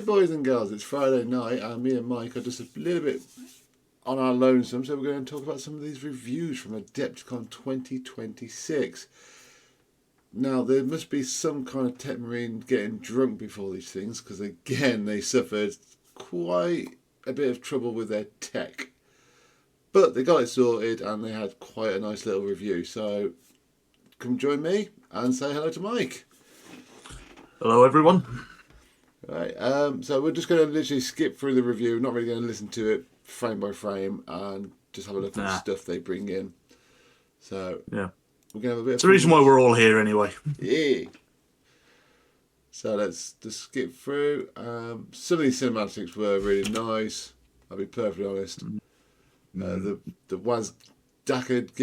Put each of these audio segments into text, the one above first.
boys and girls, it's Friday night and me and Mike are just a little bit on our lonesome, so we're going to talk about some of these reviews from Adepticon 2026. Now, there must be some kind of tech marine getting drunk before these things, because again, they suffered quite a bit of trouble with their tech. But they got it sorted and they had quite a nice little review. So come join me and say hello to Mike. Hello, everyone. Right, so we're just going to literally skip through the review, not really going to listen to it frame by frame, and just have a look at the stuff they bring in. So yeah, we're going to have a bit. It's the reason why we're all here, anyway. Yeah. So let's just skip through. Some of these cinematics were really nice. I'll be perfectly honest. The Waz Dackard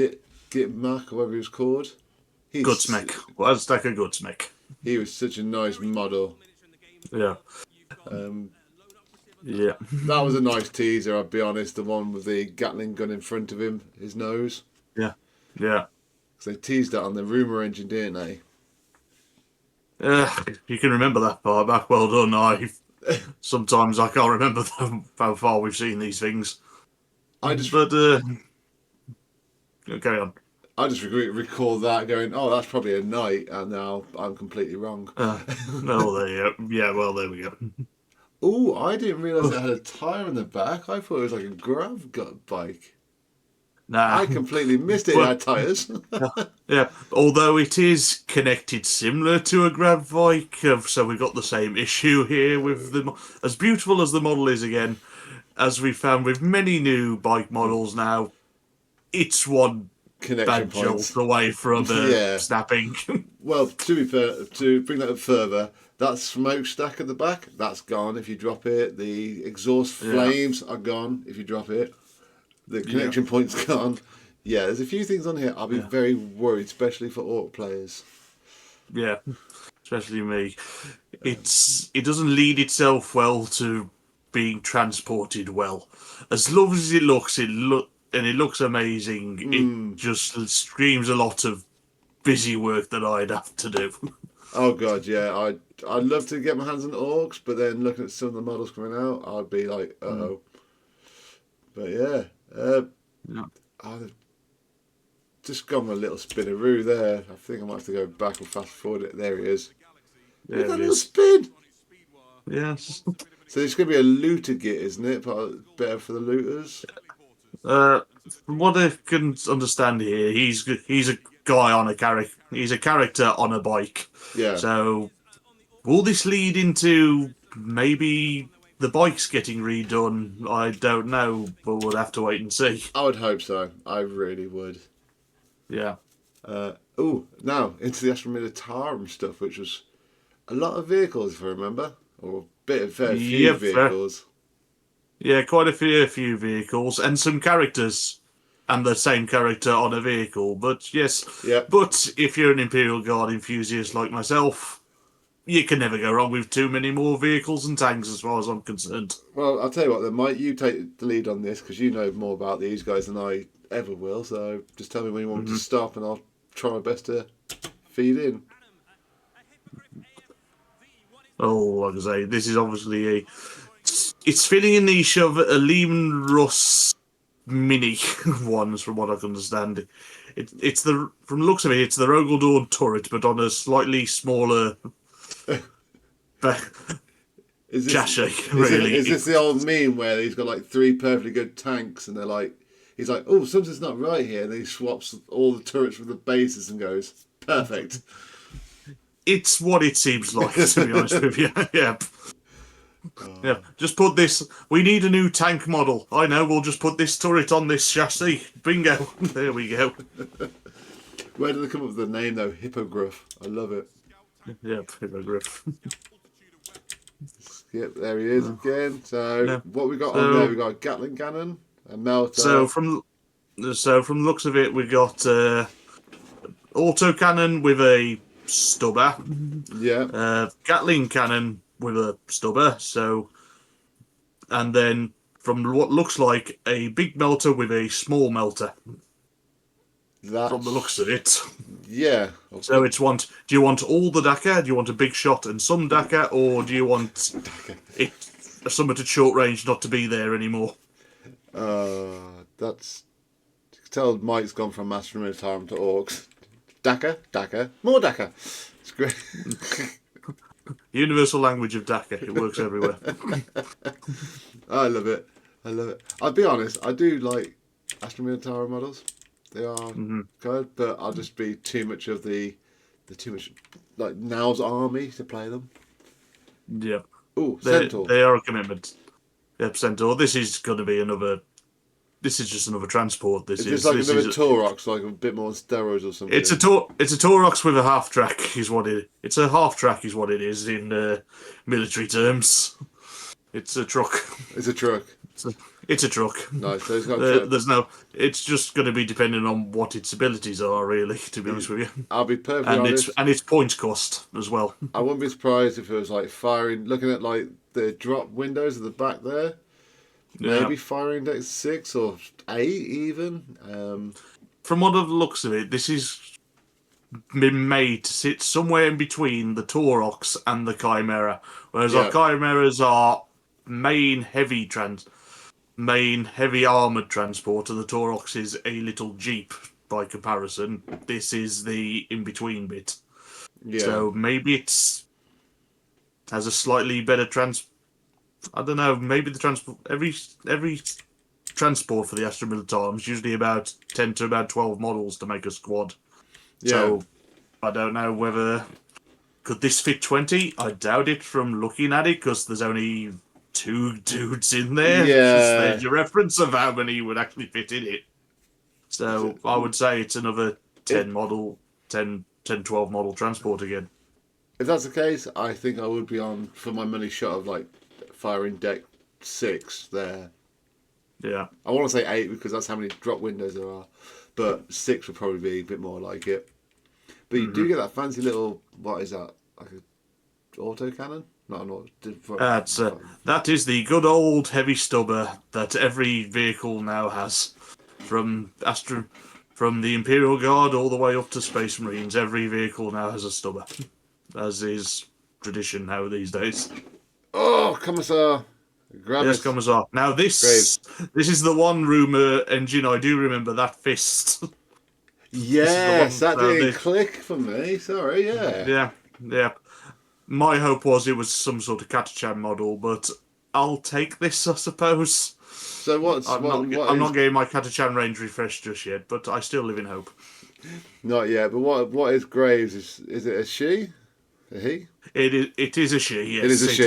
Git Mac, or whatever he was called. Goodsmith. Waz Dackard Goodsmith. He was such a nice model. Yeah. Yeah. That was a nice teaser, I'll be honest. The one with the Gatling gun in front of him, his nose. Yeah. Yeah. So they teased that on the rumour engine, didn't they? You can remember that far back. Well done. Sometimes I can't remember how far we've seen these things. Carry on. I just recall that going, oh, that's probably a knight, and now I'm completely wrong. Well, there we go. Oh, I didn't realise it had a tyre in the back. I thought it was like a grav bike. Nah. I completely missed it. It had tyres. Yeah, although it is connected similar to a grav bike, so we've got the same issue here with the. As beautiful as the model is again, as we found with many new bike models now, it's one connection bad jolt away from snapping. Well, to be fair, to bring that up further, that smokestack at the back, that's gone if you drop it. The exhaust flames are gone if you drop it. The connection point's gone. Yeah, there's a few things on here. I'll be very worried, especially for Orc players. Yeah, especially me. It doesn't lead itself well to being transported well. As lovely as it looks, and it looks amazing. It just screams a lot of busy work that I'd have to do. Oh god, yeah. I'd love to get my hands on Orcs, but then looking at some of the models coming out, I'd be like, uh-oh. But yeah. I've just gone a little spinaroo there. I think I might have to go back and fast forward it. There he is. Look at that little spin! Yes. So it's going to be a looter git, isn't it? Better for the looters? From what I can understand here, he's a guy on a character. He's a character on a bike. Yeah. So, will this lead into maybe the bike's getting redone? I don't know, but we'll have to wait and see. I would hope so. I really would. Yeah. Now into the Astra Militarum stuff, which was a lot of vehicles, if I remember, or a fair few vehicles. Quite a few vehicles and some characters. And the same character on a vehicle, but yes. Yeah. But if you're an Imperial Guard enthusiast like myself, you can never go wrong with too many more vehicles and tanks, as far as I'm concerned. Well, I'll tell you what, then, Mike, you take the lead on this because you know more about these guys than I ever will. So just tell me when you want me to stop, and I'll try my best to feed in. Oh, like I say, this is obviously it's filling a niche of a Lehman Russ mini ones, from what I can understand. It's from the looks of it, it's the Rogaldorn turret, but on a slightly smaller chassis. Really, is this the old meme where he's got like 3 perfectly good tanks, and he's like, oh, something's not right here, and he swaps all the turrets with the bases and goes, perfect. It's what it seems like, to be honest with you. Yeah. Yeah, just put this. We need a new tank model. I know, we'll just put this turret on this chassis. Bingo. There we go. Where did they come up with the name, though? Hippogriff. I love it. Yeah, Hippogriff. Yep, there he is again. So, what we got on there? We got a Gatling cannon, a melter. So from the looks of it, we got autocannon with a stubber. Yeah. Gatling cannon with a stubber, and then from what looks like a big melter with a small melter. From the looks of it. Yeah. So it's do you want all the Dakar? Do you want a big shot and some Dakar, or do you want it somewhat at short range not to be there anymore? That's. You can tell Mike's gone from Master and Retirement to Orcs. Dakar, more Dakar. It's great. Universal language of Dakar. It works everywhere. I love it. I'll be honest, I do like Astra Militara models. They are good, but I'll just be too much of the too much like Now's army to play them. Yeah. Oh, Centaur. They are a commitment. Yep, Centaur. This is going to be another. This is just another transport. This is like another Taurox, like a bit more on steroids or something. It's a Taurox with a half track, is what it. It's a half track, is what it is in military terms. It's a truck. It's a truck. It's a truck. Nice. So it's got there's no. It's just going to be depending on what its abilities are, really. To be honest with you. I'll be perfectly honest. And its point cost as well. I wouldn't be surprised if it was like firing. Looking at like the drop windows at the back there. Maybe firing deck 6 or 8 even. From what the looks of it, this is been made to sit somewhere in between the Taurox and the Chimera, whereas our Chimeras are main heavy armoured transporter. The Taurox is a little jeep by comparison. This is the in between bit. Yeah. So maybe has a slightly better I don't know. Maybe the transport every transport for the Astra Militarum is usually about 10 to about 12 models to make a squad. Yeah. So I don't know whether could this fit 20. I doubt it from looking at it because there's only 2 dudes in there. Yeah. There's your reference of how many would actually fit in it. So I would say it's another 10 12 model transport again. If that's the case, I think I would be on for my money shot of like firing deck 6 there. Yeah. I want to say 8 because that's how many drop windows there are. But 6 would probably be a bit more like it. But you do get that fancy little, what is that? Like an auto cannon? Not an auto. That is the good old heavy stubber that every vehicle now has. From the Imperial Guard all the way up to Space Marines, every vehicle now has a stubber. As is tradition now these days. Oh, Commissar! Yes, Commissar. Now this is the one rumour engine I do remember, that fist. Yes, that didn't click for me. Sorry, yeah. My hope was it was some sort of Catachan model, but I'll take this, I suppose. So I'm not getting my Catachan range refreshed just yet, but I still live in hope. Not yet, but what is Graves? Is it a she? A he? It is a she, yes. It is a she.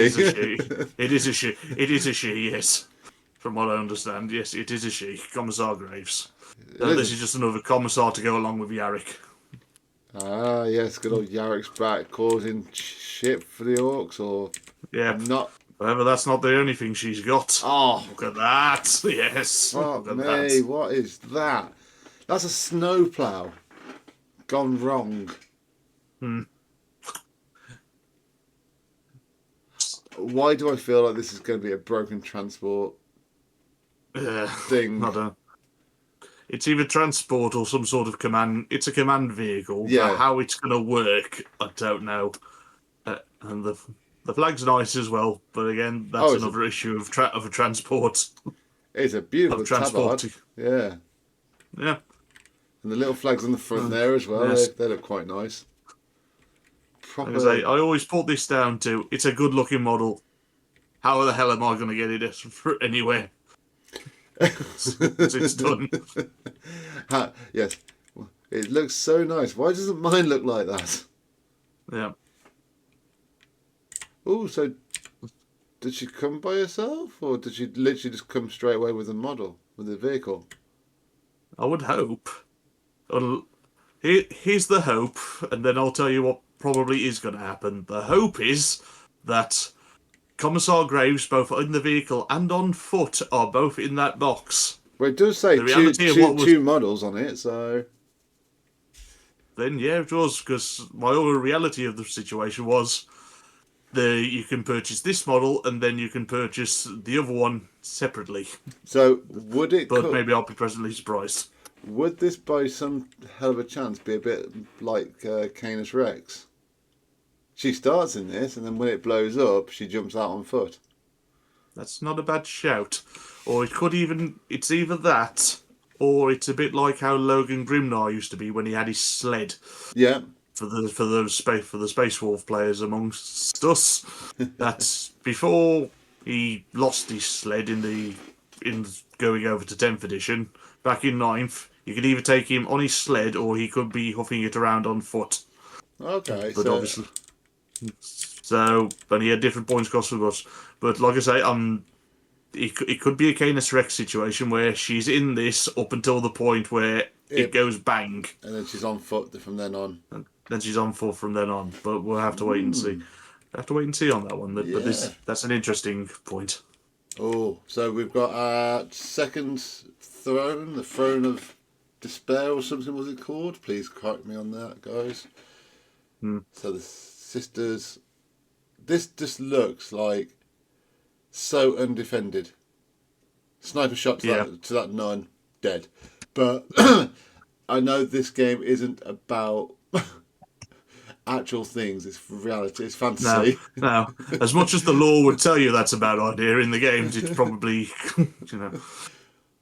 It is a she. It is a she, yes. From what I understand, yes, it is a she. Commissar Graves. So this is just another Commissar to go along with Yarrick. Ah, yes, good old Yarrick's back, causing shit for the Orcs, or not. However, that's not the only thing she's got. Oh, look at that! Yes. Fuck me! What is that? That's a snowplow gone wrong. Why do I feel like this is going to be a broken transport thing? I don't know. It's either transport or some sort of command. It's a command vehicle. Yeah. How it's going to work, I don't know. And the flag's nice as well, but again, that's another issue of a transport. It's a beautiful transport. Yeah. Yeah. And the little flags on the front there as well. Yes. They look quite nice. I always put this down to it's a good looking model. How the hell am I going to get it anywhere? It's done. Yes. It looks so nice. Why doesn't mine look like that? Yeah. Oh, so did she come by herself? Or did she literally just come straight away with a model, with a vehicle? I would hope. Here's the hope, and then I'll tell you what probably is going to happen. The hope is that Commissar Graves, both in the vehicle and on foot, are both in that box. Well, it does say two models on it, so... Then, yeah, it was, because my other reality of the situation was you can purchase this model, and then you can purchase the other one separately. So, would it... But maybe I'll be pleasantly surprised. would this by some hell of a chance be a bit like Canis Rex? She starts in this, and then when it blows up, she jumps out on foot. That's not a bad shout. Or it could even, it's either that, or it's a bit like how Logan Grimnar used to be when he had his sled. Yeah. For the Space Wolf players amongst us, that before he lost his sled in going over to 10th edition, back in 9th, you could either take him on his sled or he could be huffing it around on foot. Okay, But obviously, and he had different points cost for us. But like I say, it could be a Canis Rex situation where she's in this up until the point where it goes bang, and then she's on foot from then on. And then she's on foot from then on. But we'll have to wait and see. Have to wait and see on that one. Yeah. But that's an interesting point. Oh, so we've got our second throne, the Throne of Despair or something was it called? Please correct me on that, guys. So the sisters, this just looks like so undefended. Sniper shot to that nun, dead. But I know this game isn't about actual things. It's reality. It's fantasy. No. As much as the lore would tell you that's a bad idea in the games, it's probably,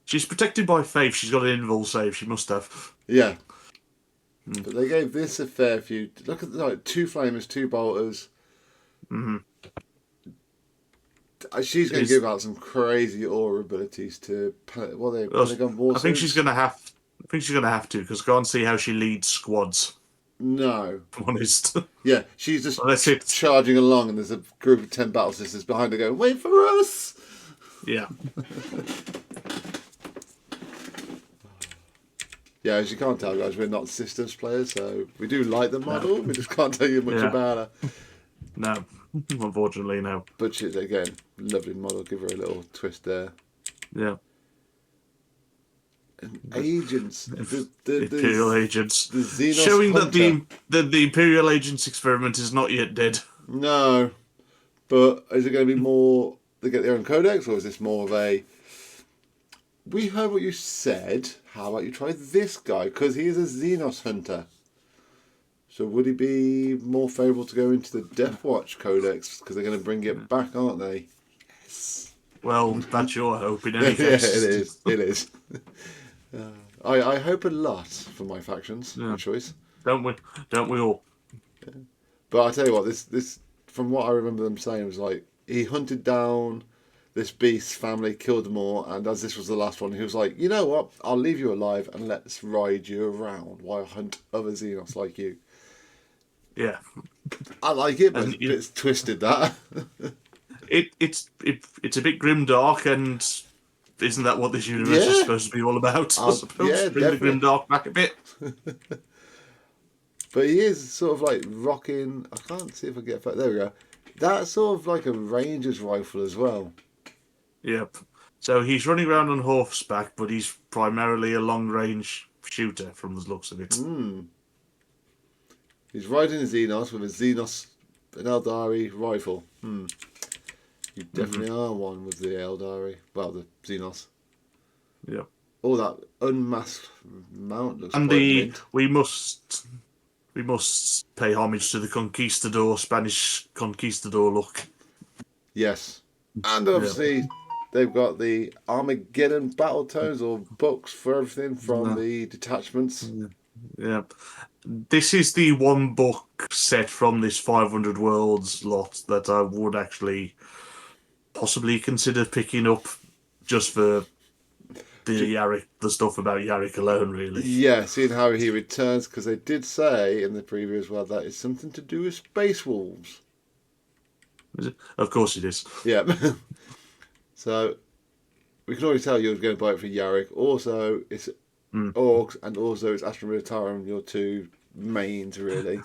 She's protected by faith. She's got an invul save. She must have. Yeah. But they gave this a fair few. Look at 2 flamers, 2 bolters. She's going to give out some crazy aura abilities to Pentagon War. I think she's going to have. I think she's going to have to because I can't see how she leads squads. No. If I'm honest. Yeah, she's just charging along, and there's a group of 10 battle sisters behind her going, "Wait for us!" Yeah. Yeah, as you can't tell, guys, we're not systems players, so we do like the model. We just can't tell you much about her. No, unfortunately, no. But she's, again, lovely model. Give her a little twist there. Yeah. And agents. The Imperial agents. The Xenos showing Hunter. that the Imperial agents experiment is not yet dead. No. But is it going to be more, they get their own codex, or is this more of a, we heard what you said, how about you try this guy? Because he is a Xenos hunter. So would he be more favourable to go into the Deathwatch codex? Because they're going to bring it back, aren't they? Yes. Well, that's your hope in any case. Yeah, it is. I hope a lot for my factions, my choice. Don't we all? Yeah. But I tell you what, this from what I remember them saying was like, he hunted down this beast's family, killed them all, and as this was the last one, he was like, you know what, I'll leave you alive and let's ride you around while I hunt other Xenos like you. Yeah. I like it, but it's twisted, that. It's a bit grimdark, and isn't that what this universe is supposed to be all about? I suppose. Yeah, bring the grimdark back a bit. But he is sort of like rocking, I can't see if I get, there we go. That's sort of like a ranger's rifle as well. Yep. So he's running around on horseback, but he's primarily a long-range shooter from the looks of it. He's riding a Xenos with an Eldari rifle. You definitely are one with the Eldari. Well, the Xenos. Yep. Oh, that unmasked mount looks and quite mint. we must pay homage to the Spanish conquistador look. Yes. And obviously, they've got the Armageddon battle tones or books for everything from the detachments. Yeah. This is the one book set from this 500 Worlds lot that I would actually possibly consider picking up just for the stuff about Yarrick alone, really. Yeah, seeing how he returns, because they did say in the preview as well that it's something to do with Space Wolves. Is it? Of course it is. Yeah. So we can already tell you're going to buy it for Yarrick. Also, it's Orcs, and also it's Astra Militarum, your two mains, really.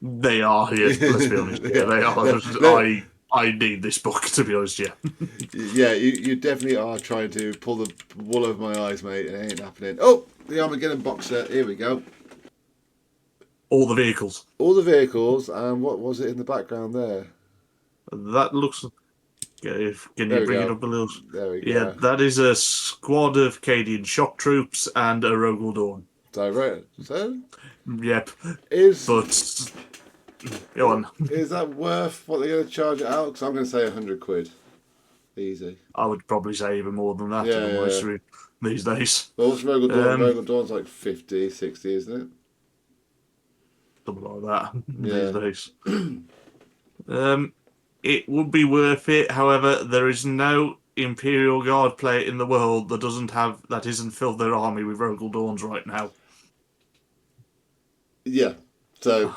They are, yes, let's be honest. Yeah, they are. I need this book, to be honest, yeah. Yeah, you definitely are trying to pull the wool over my eyes, mate. It ain't happening. Oh, the Armageddon box set. Here we go. All the vehicles. All the vehicles, and what was it in the background there? That looks Can There you we bring it go. up a little? There we Yeah, go. that is a squad of Cadian shock troops and a Rogel Dawn. Direct. So Yep, is but go on. is that worth what they're going to charge it out? Because I'm going to say 100 quid. Easy. I would probably say even more than that, Yeah, if I'm yeah. honest with you, these days. But what's Rogel Dawn? Um, Rogel Dawn's like 50, 60, isn't it? Something like that these Yeah. days. It would be worth it. However, there is no Imperial Guard player in the world that isn't filled their army with Rogel Dawns right now. Yeah. So I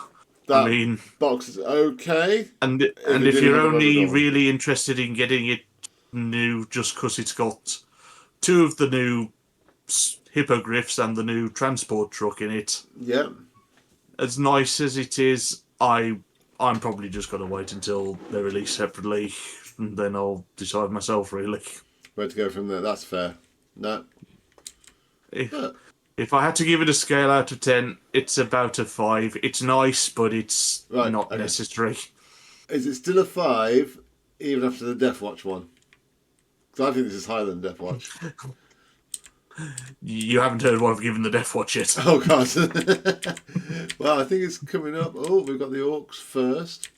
that mean, box is okay. and If and it if didn't you're have a Rogel only Dawn. really interested in getting it new, just because it's got two of the new hippogriffs and the new transport truck in it, Yeah. as nice as it is, I'm probably just going to wait until they're released separately, and then I'll decide myself, really. Where to go from there? That's fair. No. If, But, if I had to give it a scale out of 10, it's about a 5. It's nice, but it's right. not Okay. necessary. Is it still a 5 even after the Death Watch one? Because I think this is higher than Death Watch. You haven't heard what I've given the Death Watch yet. Oh, God. Well, I think it's coming up. Oh, we've got the Orcs first.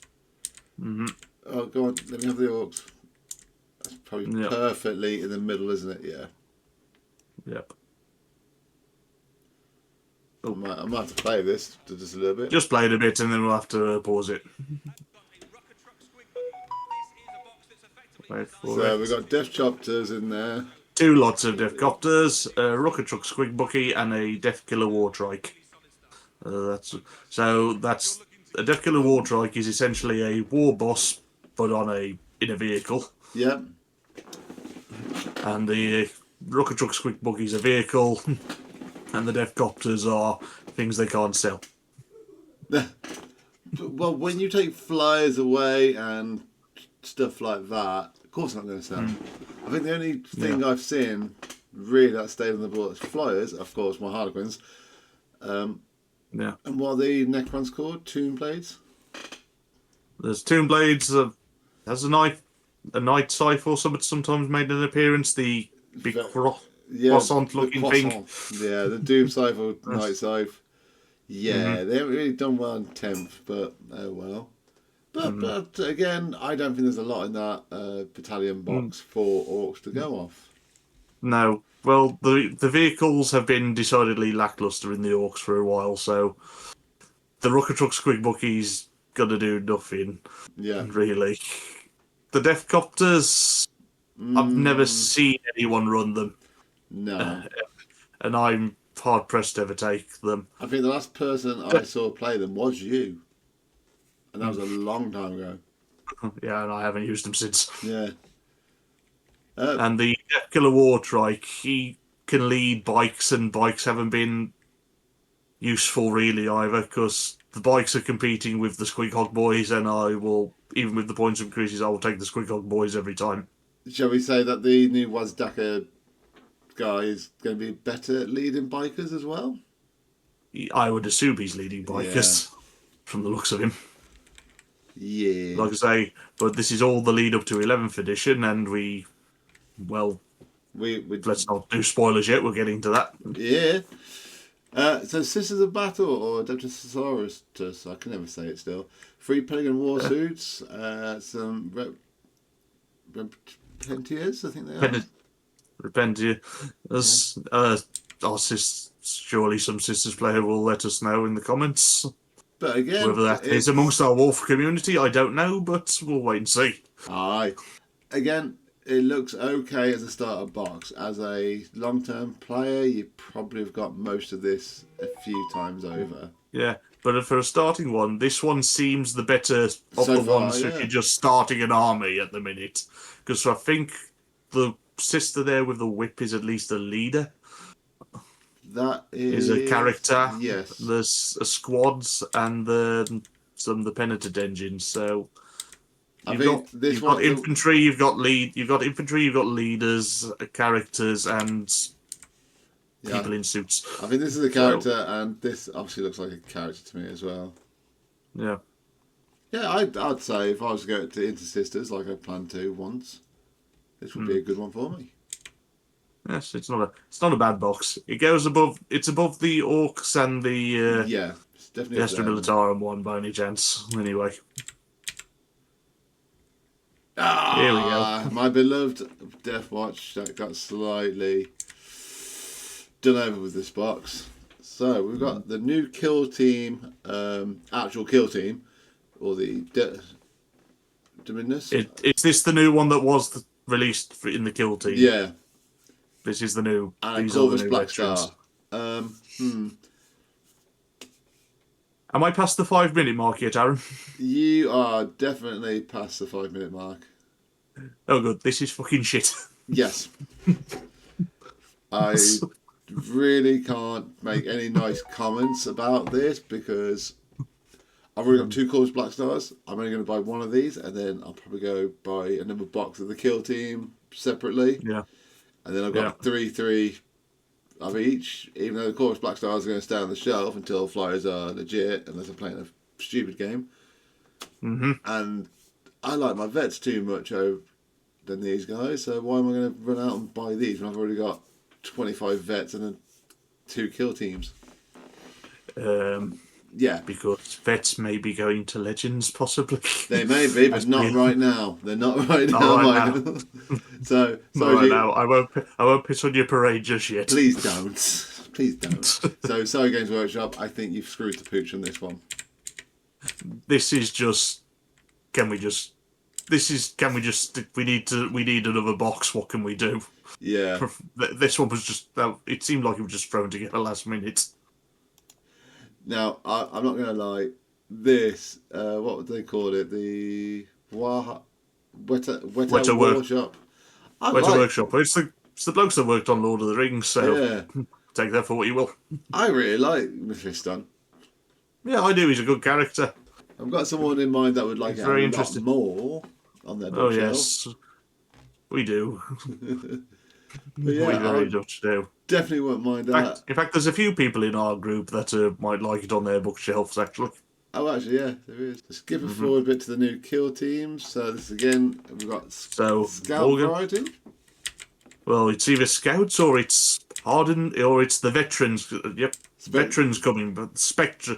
Mm-hmm. Oh, go on. Let me have the Orcs. That's probably Yep. perfectly in the middle, isn't it? Yeah. Yep. I might have to play this just a little bit. Just play it a bit and then we'll have to pause it. Wait for So it. we've got Death Chopters in there. 2 lots of Death Copters, a Rocket Truck Squig Bucky, and a Death Killer War Trike. That's a Death Killer War Trike is essentially a war boss, but in a vehicle, Yeah. and the Rocket Truck Squig Bucky is a vehicle, and the Death Copters are things they can't sell. Well, when you take flyers away and stuff like that, of course I'm not going to sell. I think the only thing I've seen really that stayed on the board is flyers, of course, my Harlequins. Yeah. And what are the neck ones called? Tomb Blades? There's Tomb Blades, has a night scythe or something sometimes made an appearance, the big croissant looking thing. Yeah, the Doom Scythe or Night Scythe. Yeah, they haven't really done well in 10th, but oh well. But again, I don't think there's a lot in that battalion box for Orcs to go off. No. Well, the vehicles have been decidedly lackluster in the Orcs for a while, so the Rocket Truck Squig Bucky's gonna do nothing. Yeah. Really. The Death Copters, I've never seen anyone run them. No. And I'm hard pressed to ever take them. I think the last person I saw play them was you. And that was a long time ago. Yeah, and I haven't used them since. Yeah. And the Death Killer War Trike, he can lead bikes, and bikes haven't been useful really either, because the bikes are competing with the Squig Hog Boys, and I will, even with the points increases, I will take the Squig Hog Boys every time. Shall we say that the new Wazdaka guy is going to be better at leading bikers as well? I would assume he's leading bikers, from the looks of him. Yeah. Like I say, but this is all the lead up to 11th edition, and let's not do spoilers yet, we're getting to that. Yeah. So Sisters of Battle or Adepticon, I can never say it still. 3 Pagan War Suits, some Repentiers, I think they are. Repentier. Surely some Sisters player will let us know in the comments. But again, whether that is amongst our Wolf community, I don't know, but we'll wait and see. Aye. Again, it looks okay as a starter box. As a long-term player, you probably have got most of this a few times over. Yeah, but for a starting one, this one seems the better of So the far, ones yeah. if you're just starting an army at the minute. Because I think the sister there with the whip is at least a leader. That is a character. Yes. There's squads and the penitent engines. So you've got infantry, you've got leaders, characters, and people in suits. I think this is a character, and this obviously looks like a character to me as well. Yeah. Yeah, I'd say if I was to go to Intersisters like I planned to once, this would be a good one for me. Yes, it's not a bad box. It goes above. It's above the Orcs and the Yeah, it's the definitely up Astra there. Militarum one by any chance. Anyway, here we go. My beloved Death Watch that got slightly done over with this box. So we've got the new kill team, actual kill team, or the Dominus. Is this the new one that was released in the kill team? Yeah, This is the new. and a These are the Corvus new Black veterans. Star. Am I past the 5 minute mark yet, Aaron? You are definitely past the 5 minute mark. Oh, good. This is fucking shit. Yes. I really can't make any nice comments about this because I've already got 2 Corvus Black Stars. I'm only going to buy one of these, and then I'll probably go buy another box of the kill team separately. Yeah. And then I've got 3 of each, even though the Corvus Black Stars are going to stay on the shelf until flyers are legit, unless I'm playing a stupid game. Mm-hmm. And I like my vets too much than these guys, so why am I going to run out and buy these when I've already got 25 vets and 2 kill teams? Yeah. Because vets may be going to Legends, possibly. They may be, but not right now. They're not right now, Michael. so right now, I won't piss on your parade just yet. Please don't. Please don't. So, Sorry Games Workshop, I think you've screwed the pooch on this one. This is just. Can we just? We need another box. What can we do? Yeah. This one was just. It seemed like it was just thrown together last minute. Now, I'm not going to lie. This, what would they call it? The Weta Workshop. Workshop. It's the blokes that worked on Lord of the Rings. So Yeah. take that for what you will. I really like Mephiston. Yeah, I do. He's a good character. I've got someone in mind that would like it very a interesting. lot more on their Oh bookshelf. yes, we do. But yeah, we very much do. Definitely won't mind that. In fact, there's a few people in our group that might like it on their bookshelves, actually. Oh, actually, yeah, there is. Skip forward a bit to the new kill teams. So this again, we've got Scout variety. Well, it's either Scouts or it's Hardened or it's the Veterans. Yep, Veterans coming, but Spectre,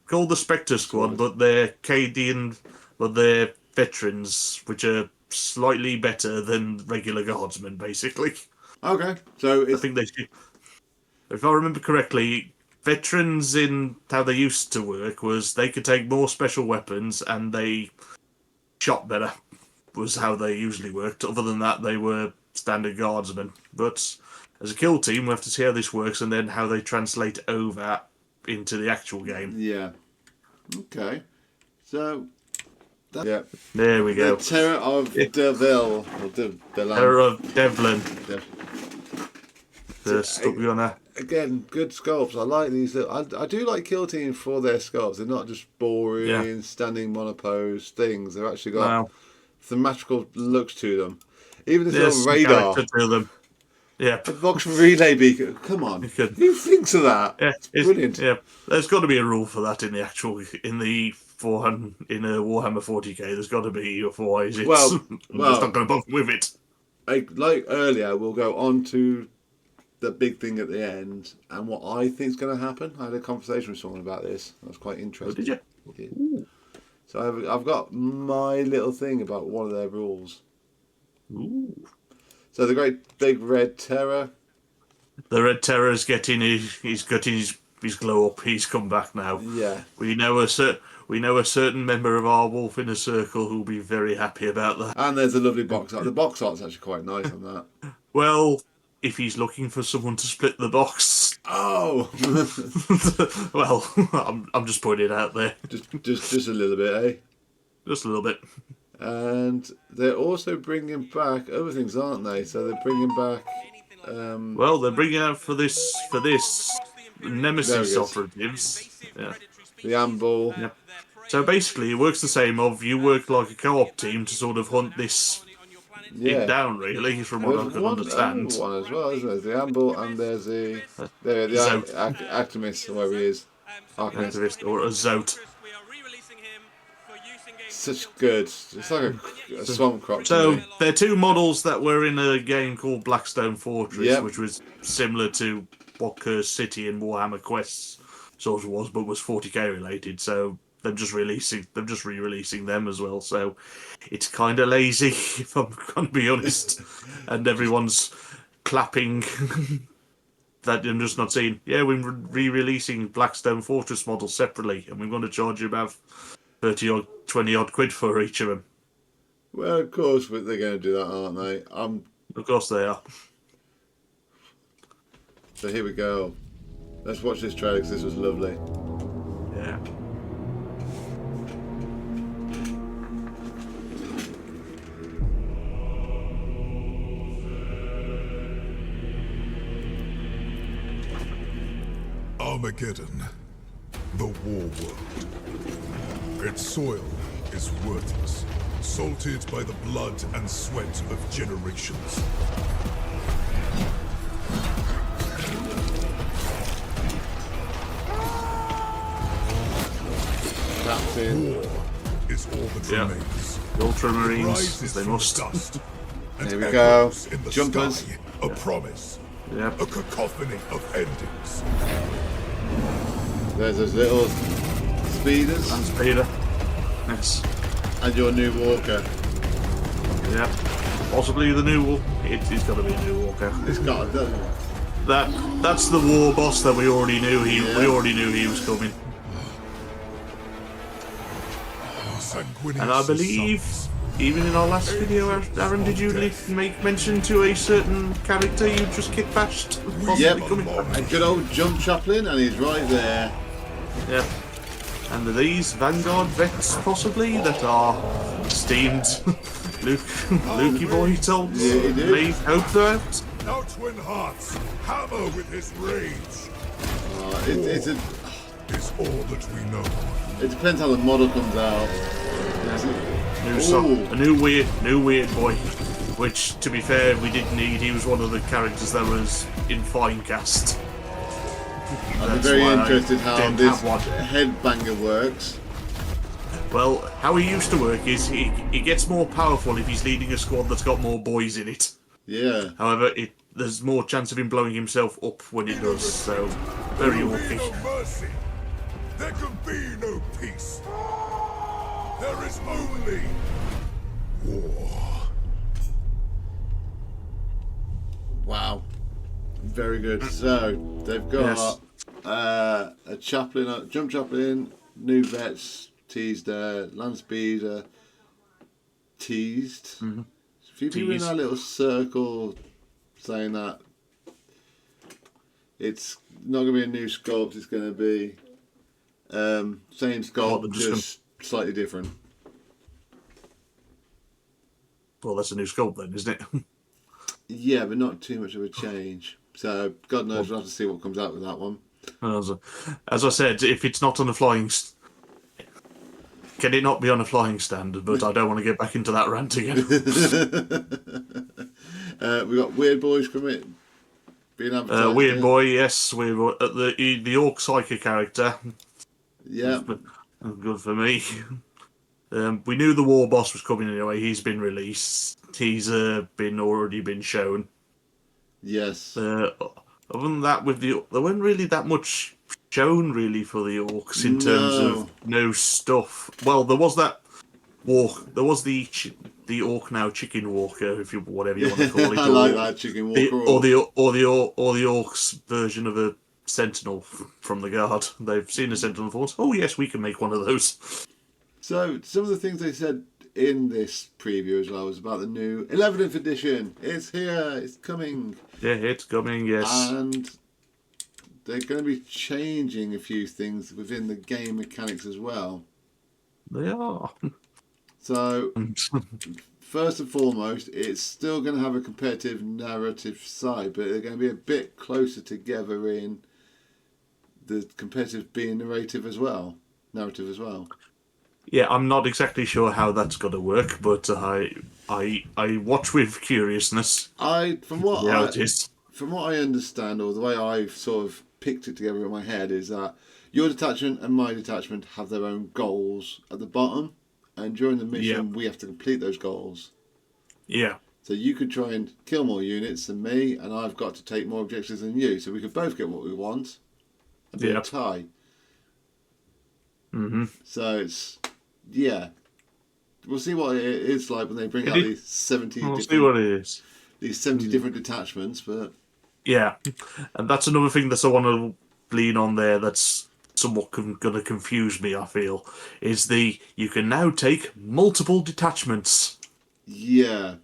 called the Spectre Squad, but they're Cadian, but they're Veterans, which are slightly better than regular Guardsmen, basically. Okay, so I think if I remember correctly, Veterans in how they used to work was they could take more special weapons and they shot better, was how they usually worked. Other than that, they were standard Guardsmen. But as a kill team, we have to see how this works and then how they translate over into the actual game. Yeah. Okay. So, yeah. There we go. The Terror of Deville. Terror of Devlin. Again, good sculpts. I like these. I do like kill teams for their sculpts. They're not just boring, standing monopose things. They've actually got thematical looks to them. Even this little radar. To them. Yeah. A box relay beacon. Come on. Who thinks of that? Yeah, it's brilliant. Yeah, there's got to be a rule for that in the Warhammer 40k. There's got to be otherwise it's I'm just not going to bother with it. Like earlier, we'll go on to the big thing at the end and what I think is going to happen. I had a conversation with someone about this. That was quite interesting. Oh, did you? So I've got my little thing about one of their rules. Ooh. So the great big red terror. The red terror's getting his glow up. He's come back now. Yeah. We know a certain member of our Wolf Inner Circle who'll be very happy about that. And there's a lovely box art. The box art's actually quite nice on that. Well, if he's looking for someone to split the box. Oh. Well, I'm just putting it out there. Just a little bit, eh? Just a little bit. And they're also bringing back other things, aren't they? So they're bringing back. Well, they're bringing out for this Nemesis operatives. Yeah. The Amble. Yeah. So basically, it works the same. You work like a co-op team to sort of hunt this thing down, really, from what I can understand. There's one as well, isn't there? There's the Amble and there's the Actimist, whoever he is. Activist or a Zote. such good. It's like a swamp crop to So me. they're two models that were in a game called Blackstone Fortress, Yep. which was similar to what Cursed City and Warhammer Quests sort of was, but was 40k related. So they're just re-releasing them as well. So it's kind of lazy, if I'm going to be honest. And everyone's clapping that I'm just not saying, yeah, we're re-releasing Blackstone Fortress models separately, and we're going to charge you about 30 odd, 20 odd quid for each of them. Well, of course, but they're going to do that, aren't they? Of course they are. So here we go. Let's watch this trailer because this was lovely. Yeah. Armageddon, the war world. Its soil is worthless, salted by the blood and sweat of generations. Captain. War is all that Yeah. remains. The Ultramarines, Rises as they from must. dust, and Here we go. echoes in the Jumpers. sky, a promise, Yep. a cacophony of endings. There's those little speeders And Speeder. Yes. and your new walker. Yep. Possibly the new Walker. It's got to be a new Walker. It's got a That's the war boss that we already knew. We Yeah. already knew he was coming. Sanguineous And I believe, sons. even in our last video, Aaron, did you make mention to a certain character you just kit bashed? Possibly Yep. coming? A good old Jump Chaplain, and he's right there. Yep. And are these Vanguard vets possibly that are steamed Lukey boy told? Yeah, he did. Leave hope they're out. Now twin hearts, hammer with his rage. It's Is all that we know. it depends how the model comes out. Ooh. A new weird boy. Which, to be fair, we didn't need. He was one of the characters that was in Finecast. I'm That's very why I interested how didn't this have one. headbanger works. Well, how he used to work is he gets more powerful if he's leading a squad that's got more boys in it. Yeah. However, there's more chance of him blowing himself up when it does, so very There can be orky. no mercy. There can be no peace. There is only war. Wow. Very good. So they've got a chaplain, jump chaplain, new vets teased, land speeder teased. A few people in Teased. that little circle saying that it's not going to be a new sculpt. It's going to be same sculpt, they're just just slightly different. Well, that's a new sculpt then, isn't it? Yeah, but not too much of a change. So God knows, we'll have to see what comes out with that one. As I said, if it's not on a can it not be on a flying stand? But I don't want to get back into that rant again. We got Weird Boys coming, being advertised. Weird here. boy, yes, weird boy. The Orc Psyker character. Yeah, Good for me. We knew the war boss was coming anyway. He's been released. He's already been shown. yes. Other than that, there wasn't really that much shown really for the orcs in terms of no stuff. Well, there was that walk. There was the orc now chicken walker, if you whatever you want to call it. I like that chicken walker. or the orcs version of a sentinel from the guard. They've seen a sentinel and thought, oh yes, we can make one of those. So some of the things they said in this preview as well was about the new 11th edition. It's here. It's coming. Yeah, it's coming. Yes. And they're going to be changing a few things within the game mechanics as well. They are. So, first and foremost, it's still going to have a competitive narrative side, but they're going to be a bit closer together in the competitive being narrative as well. Yeah, I'm not exactly sure how that's going to work, but I watch with curiousness. From what It is. From what I understand, or the way I've sort of picked it together in my head, is that your detachment and my detachment have their own goals at the bottom, and during the mission, Yeah. we have to complete those goals. Yeah. So you could try and kill more units than me, and I've got to take more objectives than you. So we could both get what we want. And be a tie. Mm-hmm. So it's we'll see what it is like when they bring out these 70 We'll different, see what it is. These 70 different detachments, but Yeah, and that's another thing that I want to lean on there that's somewhat going to confuse me, I feel, is you can now take multiple detachments. yeah.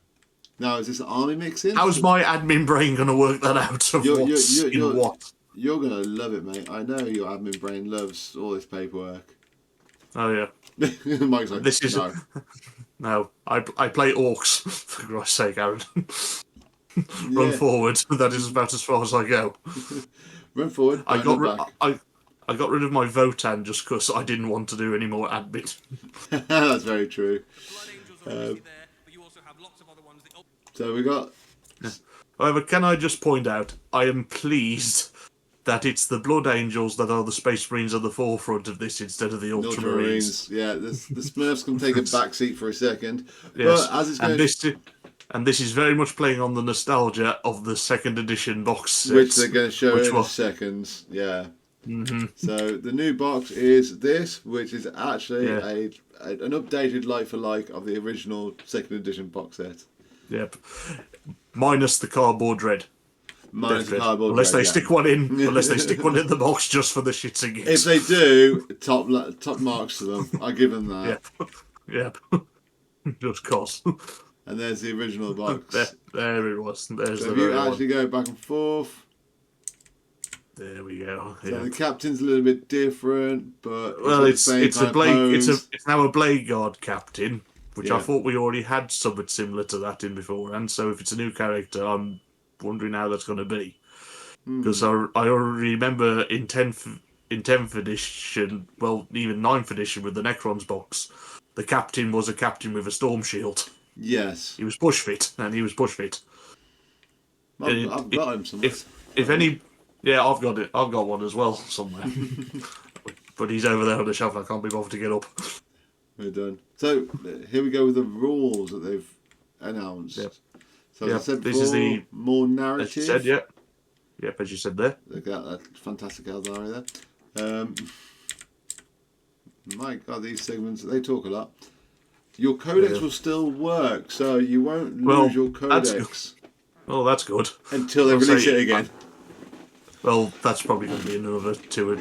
Now, is this army mixing? How's my admin brain going to work that out of what's in what? You're going to love it, mate. I know your admin brain loves all this paperwork. Oh, yeah. Mike's like, This is... no. No, I play orcs, for Christ's sake, Aaron. Run forward. That is about as far as I go. Run forward. I got rid of my Votan just because I didn't want to do any more admin. That's very true. So we got... However, can I just point out, I am pleased that it's the Blood Angels that are the Space Marines at the forefront of this instead of the Ultramarines. Yeah, the Smurfs can take a backseat for a second. Yes, But as it's going and this is very much playing on the nostalgia of the second edition box sets, which they're going to show in seconds. Yeah. Mm-hmm. So the new box is this, which is actually an updated like for like of the original second edition box set. Yep. Minus the cardboard red. Minus the cardboard unless red, they stick one in, unless they stick one in the box just for the shits and gigs. If they do, top marks to them. I give them that. Yep. Just cause. And there's the original box. There it was. There's so the if you very actually go back and forth. There we go. So the captain's a little bit different, but it's a blade. It's now a blade guard captain, which I thought we already had something similar to that in beforehand. So if it's a new character, I'm wondering how that's going to be, because I already remember in 10th edition, well, even 9th edition with the Necrons box, the captain was a captain with a storm shield. Yes, he was push fit, and he was push fit. I've got him somewhere. If any, I've got it. I've got one as well somewhere, but he's over there on the shelf. And I can't be bothered to get up. We're done. So here we go with the rules that they've announced. Yep. So as I said before, this is more narrative. As you said, Yep, as you said there. Look at that fantastic Eldari there. My God, these segments, they talk a lot. Your codex will still work, so you won't lose your codex. That's good. Until they release it again. Well, that's probably going to be another two.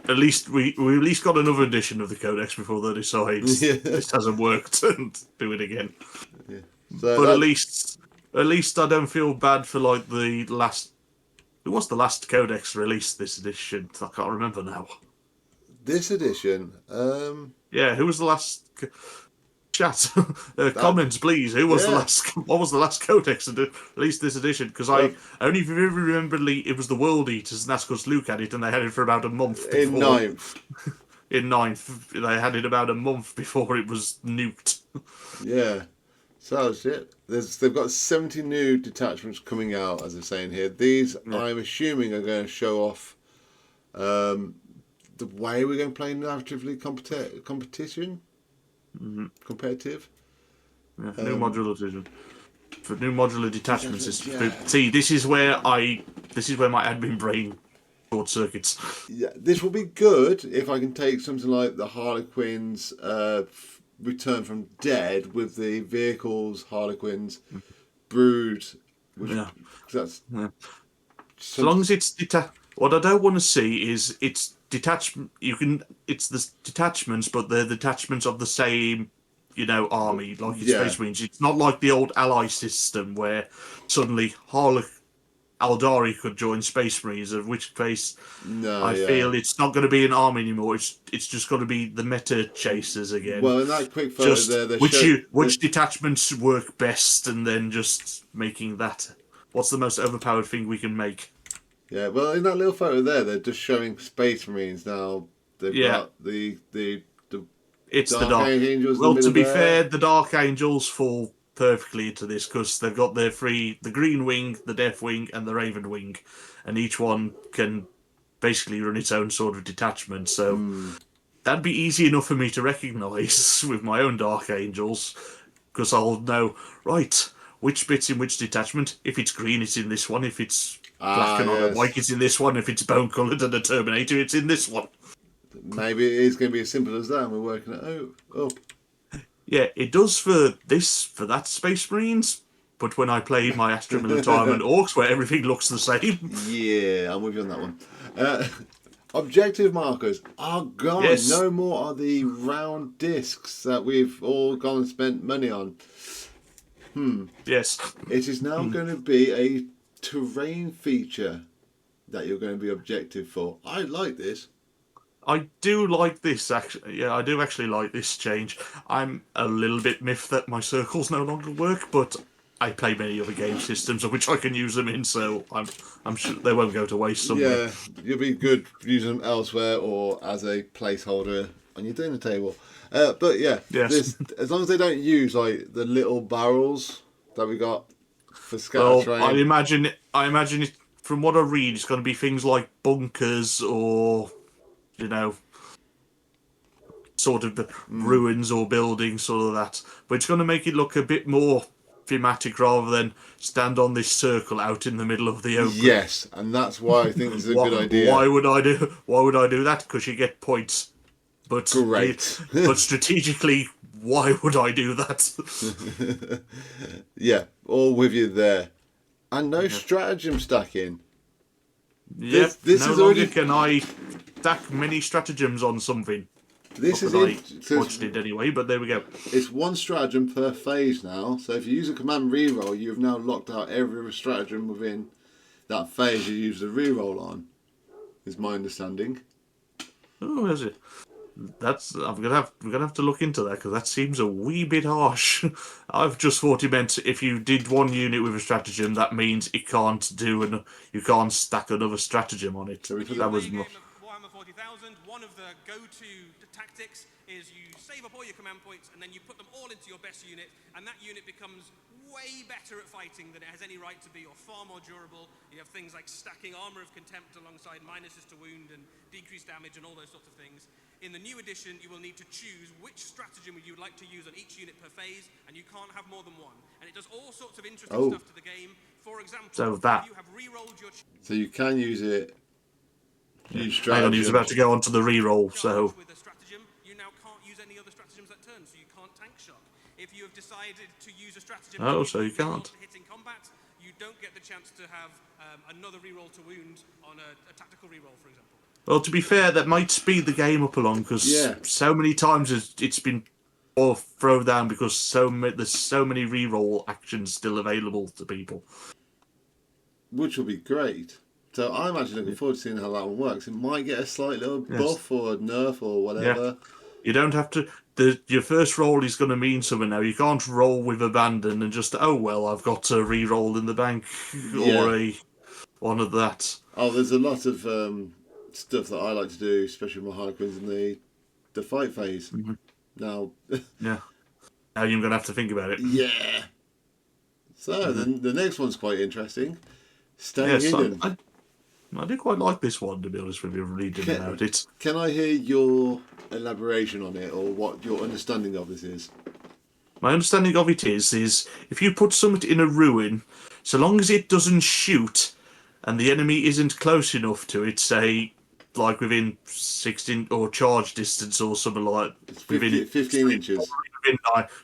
At least we at least got another edition of the codex before they decide this hasn't worked and do it again. Yeah. So but at least I don't feel bad for like the last. Who was the last codex released this edition? I can't remember now. This edition? Who was the last? Chat comments, please. Who was the last? What was the last codex to release this edition? Because I only remember it was the World Eaters, and that's because Luke had it, and they had it for about a month. In 9th. In 9th, they had it about a month before it was nuked. Yeah. So that's it. They've got 70 new detachments coming out, as they're saying here. These, I'm assuming, are going to show off the way we're going to play narratively competition. Mm-hmm. Competitive. Yeah, new modular edition. For new modular detachments, see, this is where my admin brain short circuits. Yeah, this will be good if I can take something like the Harlequins Return from Dead with the vehicles, Harlequins, Brood. That's so long as it's what I don't want to see is it's detachment. It's the detachments, but they're detachments of the same, army, like it's Space Marines. It's not like the old Ally system where suddenly Aldari could join Space Marines, of which case I feel it's not going to be an army anymore. It's just going to be the meta chasers again. Well, in that quick photo which detachments work best, and then just making that. What's the most overpowered thing we can make? Yeah, well, in that little photo there, they're just showing Space Marines now. They've got the Dark Angels. Well, to be fair, the Dark Angels fall perfectly into this because they've got the Green Wing, the Death Wing, and the Raven Wing, and each one can basically run its own sort of detachment. So that'd be easy enough for me to recognise with my own Dark Angels, because I'll know, right, which bit's in which detachment. If it's green, it's in this one. If it's black and on a white, it's in this one. If it's bone coloured and a Terminator, it's in this one. Maybe it is going to be as simple as that, and we're working it up. Yeah, it does for that Space Marines, but when I play my Astra Militarum and Orcs, where everything looks the same. Yeah, I'm with you on that one. Objective markers are gone. Yes. No more are the round discs that we've all gone and spent money on. Yes. It is now going to be a terrain feature that you're going to be objective for. I like this. I do like this, actually. Yeah, I do actually like this change. I'm a little bit miffed that my circles no longer work, but I play many other game systems of which I can use them in, so I'm sure they won't go to waste somewhere. Yeah, you'll be good using them elsewhere or as a placeholder on your dinner table. But yeah, Yes. as long as they don't use like the little barrels that we got for scatter Well, train. I imagine it, from what I read, it's going to be things like bunkers or, sort of the ruins or buildings, sort of that. But it's going to make it look a bit more thematic rather than stand on this circle out in the middle of the open. Yes, and that's why I think this is a good idea. Why would I do that? Because you get points. But Great. But strategically, why would I do that? Yeah, all with you there. And no stratagem stacking. Yep. This no is longer already... can I stack many stratagems on something. This Not is that it. I watched it anyway, but there we go. It's one stratagem per phase now. So if you use a command reroll, you've now locked out every stratagem within that phase you use the reroll on. Is my understanding. Oh, is it? We're gonna have to look into that because that seems a wee bit harsh. I've just thought it meant if you did one unit with a stratagem, that means it can't you can't stack another stratagem on it. So we put That was Game not. of Warhammer 40,000, one of the go-to tactics is you save up all your command points and then you put them all into your best unit, and that unit becomes way better at fighting than it has any right to be, or far more durable. You have things like stacking Armour of Contempt alongside minuses to wound and decreased damage and all those sorts of things. In the new edition, you will need to choose which stratagem you would like to use on each unit per phase, and you can't have more than one. And it does all sorts of interesting stuff to the game. For example, if you have re-rolled your... So you can use it... Use Hang on, he was about to go on to the reroll, so... With a stratagem, you now can't use any other stratagems that turn, so you can't tank shock. If you have decided to use a stratagem... so you can't. ...to hit in combat, you don't get the chance to have another reroll to wound on a tactical reroll, for example. Well, to be fair, that might speed the game up along because so many times it's been all thrown down because there's so many reroll actions still available to people. Which will be great. So I'm actually looking forward to seeing how that one works. It might get a slight little buff or a nerf or whatever. Yeah. You don't have to... Your first roll is going to mean something now. You can't roll with abandon and just, oh, well, I've got a reroll in the bank or one of that. Oh, there's a lot of... stuff that I like to do, especially with my Harlequins in the fight phase. Mm-hmm. Now, yeah. Now you're going to have to think about it. Yeah. So the next one's quite interesting. Stay hidden. I do quite like this one, to be honest with you, reading about it. Can I hear your elaboration on it, or what your understanding of this is? My understanding of it is if you put something in a ruin, so long as it doesn't shoot and the enemy isn't close enough to it, say, like within 16 or charge distance or something like it's 15 inches. Within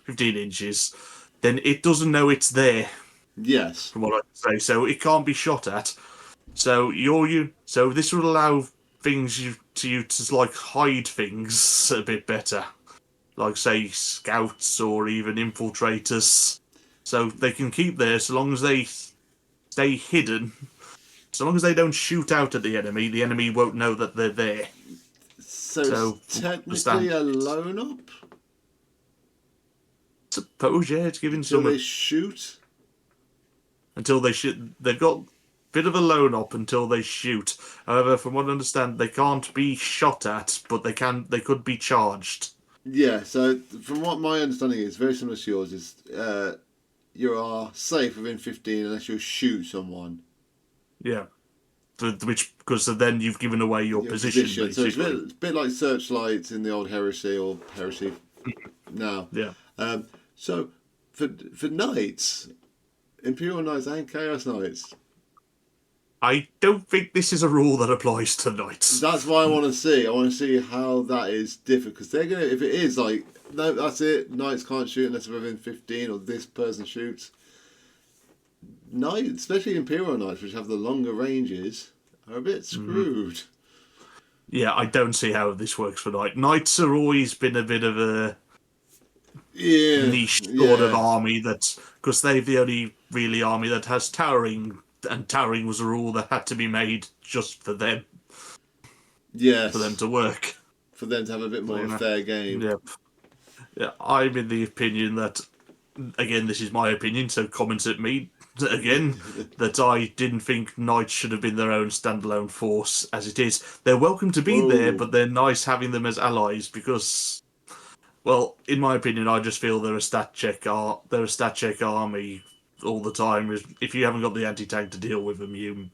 15 inches, then it doesn't know it's there. Yes. From what I can say, so it can't be shot at. So so this would allow things to like hide things a bit better, like say scouts or even infiltrators. So they can keep there so long as they stay hidden. So long as they don't shoot out at the enemy won't know that they're there. So it's technically a lone up? Suppose, yeah, it's giving Until they shoot? Until they shoot. They've got a bit of a lone up until they shoot. However, from what I understand, they can't be shot at, but they could be charged. Yeah, so from what my understanding is, very similar to yours, is you are safe within 15 unless you shoot someone. Yeah. which because then you've given away your position. So it's a bit like searchlights in the old Heresy or Heresy now. Yeah. So for knights, Imperial Knights and Chaos Knights, I don't think this is a rule that applies to knights. that's what I want to see. I want to see how that is different, because they're gonna, if it is like, no, that's it, knights can't shoot unless they're within 15 or this person shoots. Knights, especially Imperial Knights, which have the longer ranges, are a bit screwed. Yeah, I don't see how this works for knights. Knights have always been a bit of a niche sort of army, because they're the only really army that has towering, and towering was a rule that had to be made just for them. Yes. For them to work. For them to have a bit more of a fair game. Yep. Yeah, I'm in the opinion that, again, this is my opinion, so comments at me again, that I didn't think knights should have been their own standalone force as it is. They're welcome to be there, but they're nice having them as allies because, well, in my opinion, I just feel they're a stat check army all the time. If you haven't got the anti-tank to deal with them, you're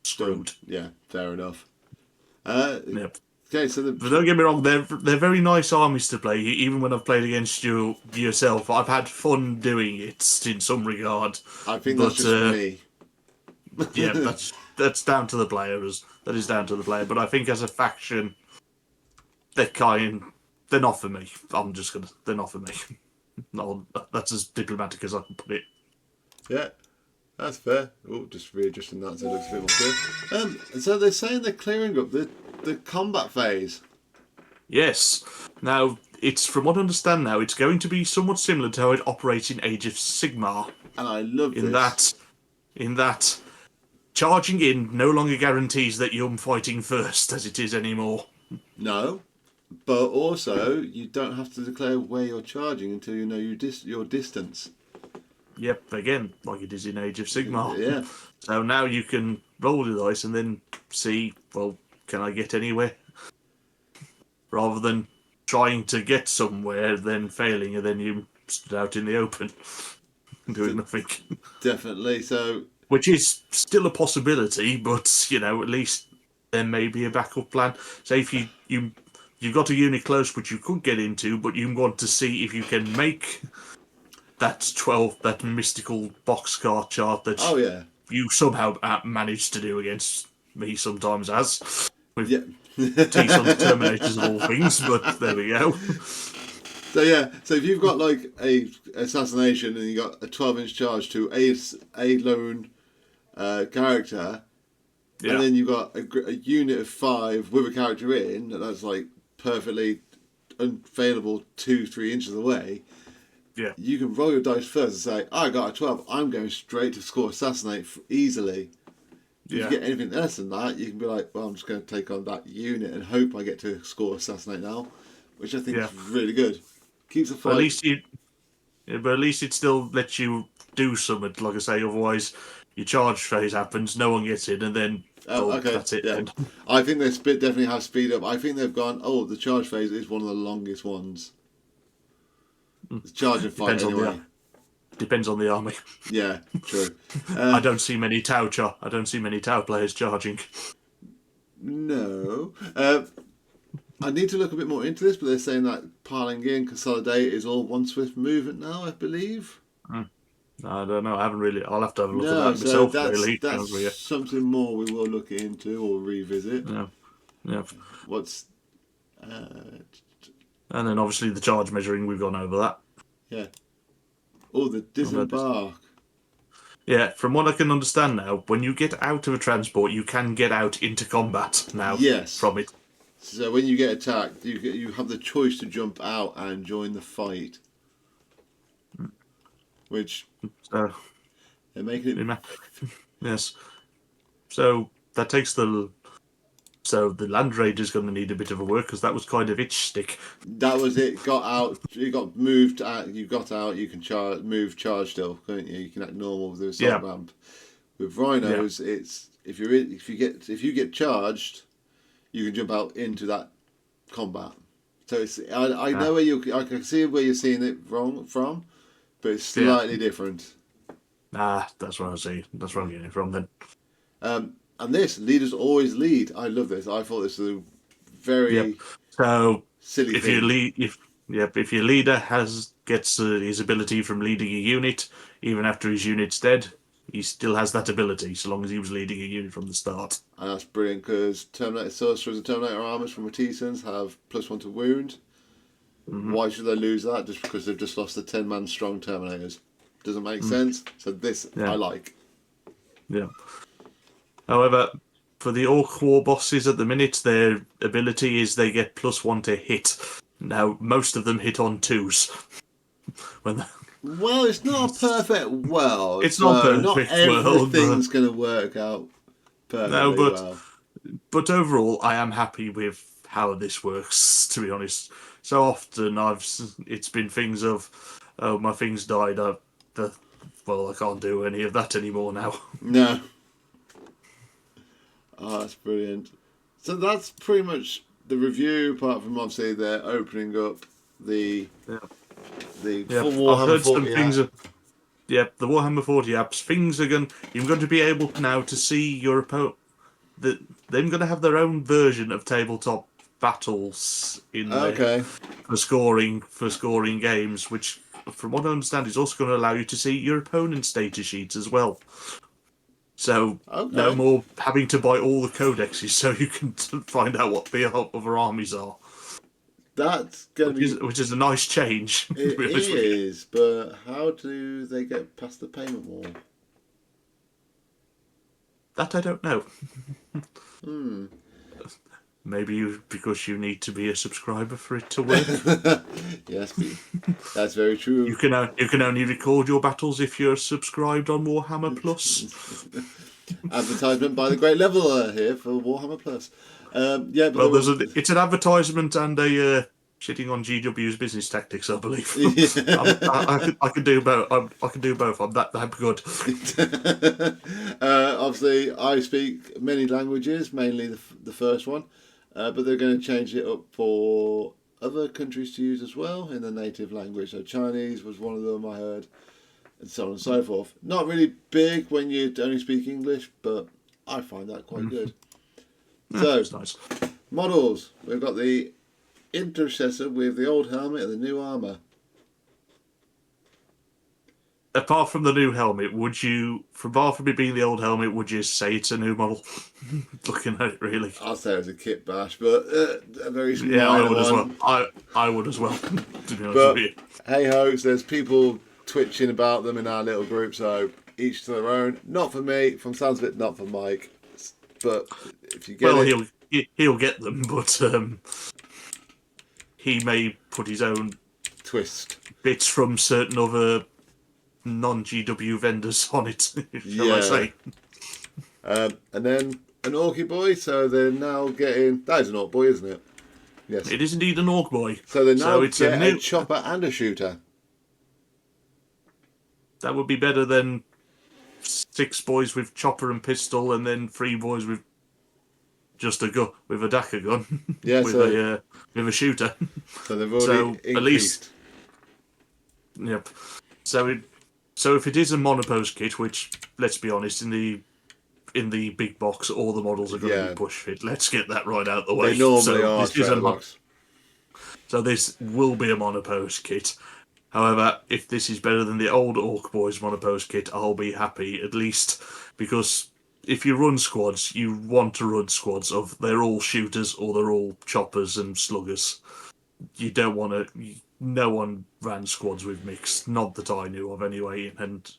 screwed. Yeah, fair enough. Yep. Okay, so but don't get me wrong, they're very nice armies to play. Even when I've played against you yourself, I've had fun doing it in some regard. I think that's just me. Yeah, that's down to the players. That is down to the player. But I think as a faction, they're not for me. They're not for me. No, that's as diplomatic as I can put it. Yeah, that's fair. Oh, just readjusting that so it looks a bit more clear. So they're saying they're clearing up the combat phase. Yes. Now, it's from what I understand now, it's going to be somewhat similar to how it operates in Age of Sigmar. And I love this. In that, charging in no longer guarantees that you're fighting first as it is anymore. No, but also you don't have to declare where you're charging until you know your distance. Yep, again, like it is in Age of Sigmar. Yeah. So now you can roll the dice and then see, well, can I get anywhere? Rather than trying to get somewhere, then failing, and then you stood out in the open, doing nothing. Definitely, so... Which is still a possibility, but, at least there may be a backup plan. Say if you've got a unit close which you could get into, but you want to see if you can make that mystical boxcar chart that you somehow managed to do against me sometimes with T-Sun's Terminators of all things, but there we go. So if you've got like a assassination and you got a 12-inch charge to a lone character, and then you've got a unit of 5 with a character in, that's like perfectly unfailable 2-3 inches away. Yeah. You can roll your dice first and say, I got a 12, I'm going straight to score assassinate easily. If you get anything less than that, you can be like, well, I'm just going to take on that unit and hope I get to score assassinate now, which I think is really good. Keeps the fight. But at least it still lets you do something, like I say, otherwise your charge phase happens, no one gets in, and then that's it. Yeah. I think they definitely have speed up. I think they've gone, the charge phase is one of the longest ones. The charge and fight anyway. Depends on the army. Yeah, true. I don't see many Tau players charging. No. I need to look a bit more into this, but they're saying that piling in, consolidate is all one swift movement now, I believe. I don't know. I haven't really. I'll have to have a look at that myself. That's something more we will look into or revisit. Yeah. What's... and then obviously the charge measuring, we've gone over that. Yeah. Oh, the disembark. Yeah, from what I can understand now, when you get out of a transport, you can get out into combat now. Yes. From it. So when you get attacked, you have the choice to jump out and join the fight. Which... they're making it... Yes. So that takes the... So the Land Raider's going to need a bit of a work, because that was kind of its stick. That was it. Got out. You got moved out. You got out. You can charge still, can't you? You can act normal with the assault ramp. With Rhinos, it's if you get charged, you can jump out into that combat. So it's I know where I can see where you're seeing it from, but it's slightly different. That's what I see. That's where I'm getting it from then. And this, leaders always lead. I love this. I thought this was a very Yep. So silly if thing. if your leader gets his ability from leading a unit, even after his unit's dead, he still has that ability, so long as he was leading a unit from the start. And that's brilliant because Terminator Sorcerers and Terminator Armors from Reticens have +1 to wound. Why should they lose that just because they've just lost the 10-man strong Terminators? Doesn't make sense. So this I like. Yeah. However, for the Orc War bosses at the minute, their ability is they get +1 to hit. Now, most of them hit on 2s. Well, it's not a perfect world. It's not so a not perfect world, everything's going to work out perfectly well. But overall, I am happy with how this works, to be honest. So often it's been things of, oh, my thing's died, well, I can't do any of that anymore now. No. Oh, that's brilliant. So that's pretty much the review, apart from obviously they're opening up the full Warhammer I've heard 40 some things. The Warhammer 40 apps. Things are you're going to be able now to see your opponent. They're going to have their own version of tabletop battles in there for scoring games, which, from what I understand, is also going to allow you to see your opponent's data sheets as well. So no more having to buy all the codexes so you can find out what the other armies are. That's going to be... Which is a nice change. It is, but how do they get past the payment wall? That I don't know. Maybe because you need to be a subscriber for it to work. Yes, that's very true. You can only record your battles if you're subscribed on Warhammer Plus. Advertisement by the Great Leveler here for Warhammer Plus. It's an advertisement and a shitting on GW's business tactics, I believe. Yeah. I can do both. I can do both. I'm that good. Obviously, I speak many languages, mainly the first one, but they're going to change it up for other countries to use as well in the native language. So Chinese was one of them I heard, and so on and so forth. Not really big when you only speak English, but I find that quite good. So, that's nice. Models. We've got the Intercessor with the old helmet and the new armour. Apart from the new helmet, apart from it being the old helmet, would you say it's a new model? Looking at it, really. I'll say it was a kit bash, but a very small I would one. as well. I would as well, to be honest but, with you. Hey ho, there's people twitching about them in our little group, so each to their own. Not for me, from sounds of it, not for Mike. But if you get he'll get them, but he may put his own twist bits from certain other non-GW vendors on it, shall I say. And then an Orky boy, so they're now getting... That is an Orc boy, isn't it? Yes. It is indeed an Orc boy. So they now get a chopper and a shooter. That would be better than 6 boys with chopper and pistol, and then 3 boys with just a gun, with a Daka gun, with a shooter. So they've already increased. At least, yep. So if it is a monopose kit, which, let's be honest, in the big box, all the models are going to be push fit. Let's get that right out the way. They normally are. So this will be a monopose kit. However, if this is better than the old Orc Boys monopose kit, I'll be happy, at least, because if you run squads, you want to run squads of they're all shooters or they're all choppers and sluggers. You don't want to... No one ran squads with mixed, not that I knew of anyway, and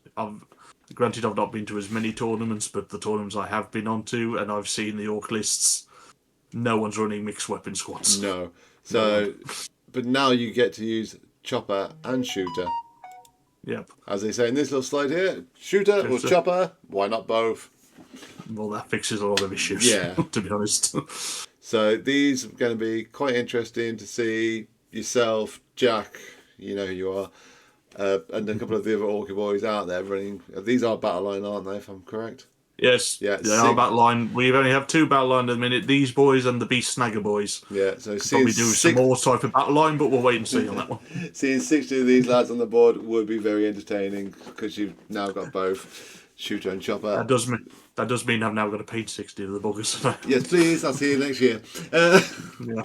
granted I've not been to as many tournaments, but the tournaments I have been on to, and I've seen the Orc lists, no one's running mixed weapon squads. No. So, but now you get to use chopper and shooter. Yep. As they say in this little slide here, shooter or chopper, why not both? Well, that fixes a lot of issues, to be honest. So these are going to be quite interesting to see yourself, Jack, you know who you are, and a couple of the other Orky boys out there running. These are battle line, aren't they, if I'm correct? Yes, they are battle line. We only have 2 battle line at the minute, these boys and the Beast Snagger boys. Yeah, so probably do some more type of battle line, but we'll wait and see on that one. Seeing 60 of these lads on the board would be very entertaining, because you've now got both. shooter and chopper. That does mean I've now got to page 60 of the buggers. Yes, please. I'll see you next year. Yeah.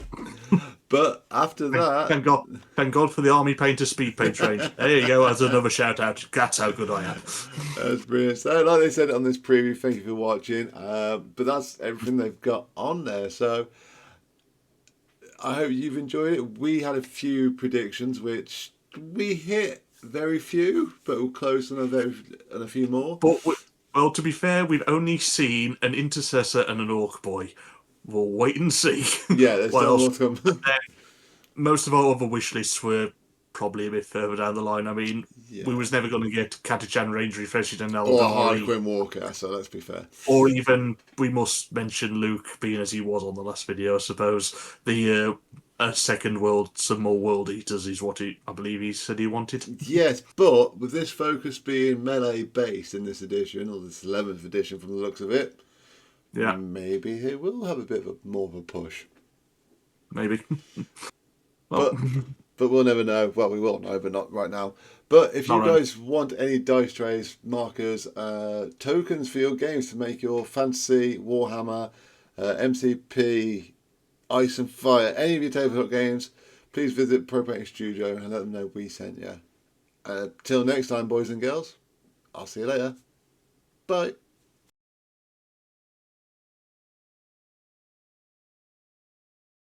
But after that, Thank God for the Army Painter Speed Paint range. There you go, as another shout out. That's how good I am. that's brilliant. So, like they said on this preview, thank you for watching. But that's everything they've got on there. So, I hope you've enjoyed it. We had a few predictions, which we hit very few, but we're close on a few more. But well, to be fair, we've only seen an intercessor and an orc boy. We'll wait and see. Yeah, there's still more to come. Most of our other wish lists were probably a bit further down the line. I mean, we was never going to get Catachan Ranger refreshed and Or Harlequin Walker, so let's be fair. Or even, we must mention Luke, being as he was on the last video, I suppose. The second world, some more World Eaters is what I believe he said he wanted. Yes, but with this focus being melee based in this edition, or this 11th edition from the looks of it, yeah, maybe it will have a bit of more of a push. Maybe. But we'll never know. Well, we will know, but not right now. But if you guys want any dice trays, markers, tokens for your games to make your fantasy, Warhammer, MCP, Ice and Fire, any of your tabletop games, please visit Pro Painting Studio and let them know we sent you. Till next time, boys and girls, I'll see you later. Bye.